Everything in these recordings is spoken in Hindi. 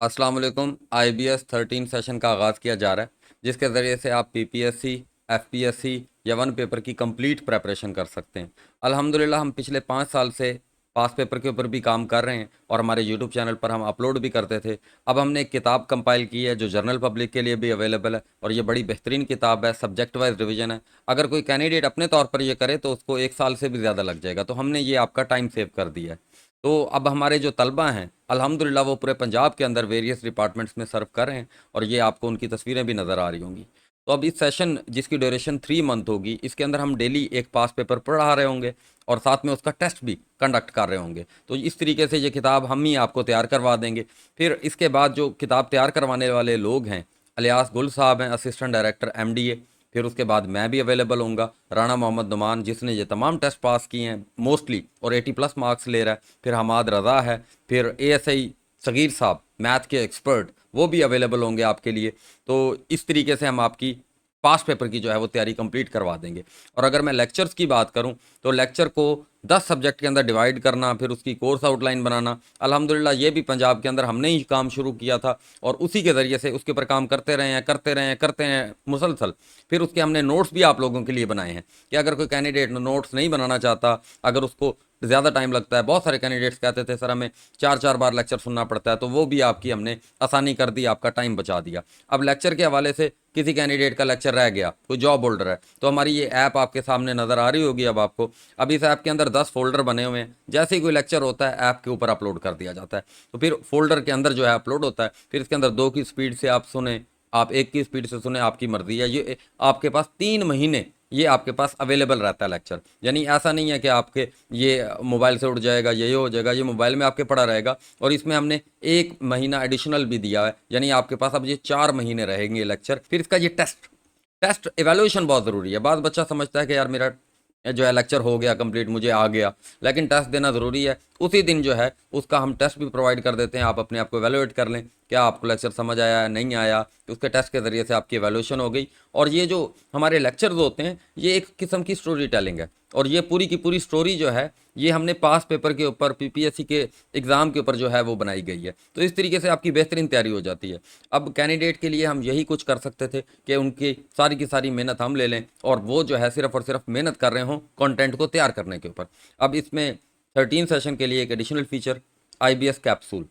अस्सलाम वालेकुम। IBS 13 सेशन का आगाज़ किया जा रहा है, जिसके ज़रिए से आप PPSC, FPSC या वन पेपर की कंप्लीट प्रेपरेशन कर सकते हैं। अल्हम्दुलिल्लाह हम पिछले 5 साल से पास पेपर के ऊपर भी काम कर रहे हैं और हमारे यूट्यूब चैनल पर हम अपलोड भी करते थे। अब हमने एक किताब कंपाइल की है जो जनरल पब्लिक के लिए भी अवेलेबल है और ये बड़ी बेहतरीन किताब है, सब्जेक्ट वाइज रिवीजन है। अगर कोई कैंडिडेट अपने तौर पर ये करे तो उसको 1 साल से भी ज़्यादा लग जाएगा, तो हमने ये आपका टाइम सेव कर दिया है। तो अब हमारे जो तलबा हैं अल्हम्दुलिल्लाह वो पूरे पंजाब के अंदर वेरियस डिपार्टमेंट्स में सर्व कर रहे हैं और ये आपको उनकी तस्वीरें भी नज़र आ रही होंगी। तो अब इस सेशन जिसकी ड्यूरेशन 3 मंथ होगी, इसके अंदर हम डेली एक पास पेपर पढ़ा रहे होंगे और साथ में उसका टेस्ट भी कंडक्ट कर रहे होंगे। तो इस तरीके से ये किताब हम ही आपको तैयार करवा देंगे। फिर इसके बाद जो किताब तैयार करवाने वाले लोग हैं, अलियास गुल साहब हैं, असिस्टेंट डायरेक्टर MDA। फिर उसके बाद मैं भी अवेलेबल होऊंगा, राना मोहम्मद नुमान जिसने ये तमाम टेस्ट पास किए हैं मोस्टली और 80+ मार्क्स ले रहा है। फिर हमाद रज़ा है। फिर ASI सगीर साहब मैथ के एक्सपर्ट, वो भी अवेलेबल होंगे आपके लिए। तो इस तरीके से हम आपकी पास पेपर की जो है वो तैयारी कंप्लीट करवा देंगे। और अगर मैं लेक्चर्स की बात करूं तो लेक्चर को 10 सब्जेक्ट के अंदर डिवाइड करना, फिर उसकी कोर्स आउटलाइन बनाना, अल्हम्दुलिल्लाह ये भी पंजाब के अंदर हमने ही काम शुरू किया था और उसी के ज़रिए से उसके ऊपर काम करते रहे हैं मुसलसल। फिर उसके हमने नोट्स भी आप लोगों के लिए बनाए हैं कि अगर कोई कैंडिडेट नोट्स नहीं बनाना चाहता, अगर उसको ज़्यादा टाइम लगता है, बहुत सारे कैंडिडेट्स कहते थे सर हमें 4-4 बार लेक्चर सुनना पड़ता है, तो वो भी आपकी हमने आसानी कर दी, आपका टाइम बचा दिया। अब लेक्चर के हवाले से किसी कैंडिडेट का लेक्चर रह गया, कोई जॉब होल्डर है, तो हमारी ये ऐप आपके सामने नज़र आ रही होगी अब आपको। अब इस ऐप के अंदर 10 फोल्डर बने हुए हैं। जैसे ही कोई लेक्चर होता है ऐप के ऊपर अपलोड कर दिया जाता है, तो फिर फोल्डर के अंदर जो है अपलोड होता है। फिर इसके अंदर 2 की स्पीड से आप सुने, आप 1 की स्पीड से सुने, आपकी मर्जी है। ये आपके पास 3 महीने ये आपके पास अवेलेबल रहता है लेक्चर। यानी ऐसा नहीं है कि आपके ये मोबाइल से उड़ जाएगा, ये हो जाएगा, ये मोबाइल में आपके पड़ा रहेगा। और इसमें हमने 1 महीना एडिशनल भी दिया है, यानी आपके पास अब ये 4 महीने रहेंगे लेक्चर। फिर इसका ये टेस्ट टेस्ट एवेल्यूशन बहुत ज़रूरी है। बाद बच्चा समझता है कि यार मेरा जो है लेक्चर हो गया कंप्लीट, मुझे आ गया, लेकिन टेस्ट देना ज़रूरी है। उसी दिन जो है उसका हम टेस्ट भी प्रोवाइड कर देते हैं, आप अपने आप को एवेलुएट कर लें, क्या आपको लेक्चर समझ आया नहीं आया, तो उसके टेस्ट के ज़रिए से आपकी एवेल्यूशन हो गई। और ये जो हमारे लेक्चर्स होते हैं ये एक किस्म की स्टोरी टेलिंग है और ये पूरी की पूरी स्टोरी जो है ये हमने पास पेपर के ऊपर PPSC के एग्ज़ाम के ऊपर जो है वो बनाई गई है। तो इस तरीके से आपकी बेहतरीन तैयारी हो जाती है। अब कैंडिडेट के लिए हम यही कुछ कर सकते थे कि उनकी सारी की सारी मेहनत हम ले लें और वो जो है सिर्फ और सिर्फ मेहनत कर रहे हों कंटेंट को तैयार करने के ऊपर। अब इसमें 13 सेशन के लिए एक additional feature IBS capsule,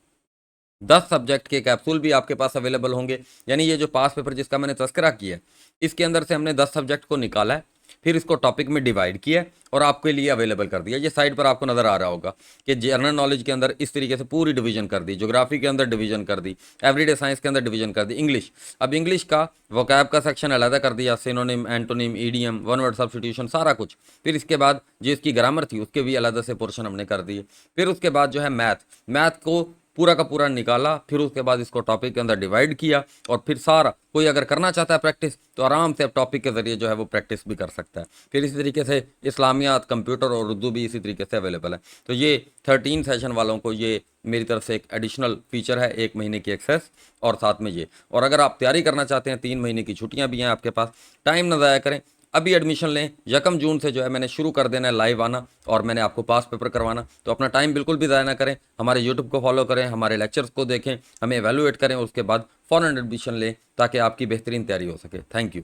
10 subject के कैप्सूल भी आपके पास अवेलेबल होंगे। यानी ये जो पास पेपर जिसका मैंने तस्करा किया है, इसके अंदर से हमने 10 सब्जेक्ट को निकाला है, फिर इसको टॉपिक में डिवाइड किया है और आपके लिए अवेलेबल कर दिया। ये साइड पर आपको नज़र आ रहा होगा कि जनरल नॉलेज के अंदर इस तरीके से पूरी डिवीजन कर दी, ज्योग्राफी के अंदर डिवीजन कर दी, एवरीडे साइंस के अंदर डिवीजन कर दी। इंग्लिश, अब इंग्लिश का वोकैब का सेक्शन अलग कर दिया, synonym, antonym, idiom, one word substitution, सारा कुछ। फिर इसके बाद जो इसकी ग्रामर थी उसके भी अलग से पोर्शन हमने कर दिए। फिर उसके बाद जो है मैथ, मैथ को पूरा का पूरा निकाला, फिर उसके बाद इसको टॉपिक के अंदर डिवाइड किया और फिर सारा कोई अगर करना चाहता है प्रैक्टिस तो आराम से अब टॉपिक के ज़रिए जो है वो प्रैक्टिस भी कर सकता है। फिर इसी तरीके से इस्लामियात, कंप्यूटर और उर्दू भी इसी तरीके से अवेलेबल है। तो ये 13 सेशन वालों को ये मेरी तरफ से एक एडिशनल फीचर है, 1 महीने की एक्सेस और साथ में ये। और अगर आप तैयारी करना चाहते हैं, 3 महीने की छुट्टियां भी हैं आपके पास, टाइम ना ज़ाया करें, अभी एडमिशन लें। 1 जून से जो है मैंने शुरू कर देना है लाइव आना और मैंने आपको पास पेपर करवाना। तो अपना टाइम बिल्कुल भी ज़ाया ना करें, हमारे यूट्यूब को फॉलो करें, हमारे लेक्चर्स को देखें, हमें एवेलुएट करें और उसके बाद फ़ौरन एडमिशन लें ताकि आपकी बेहतरीन तैयारी हो सके। Thank you.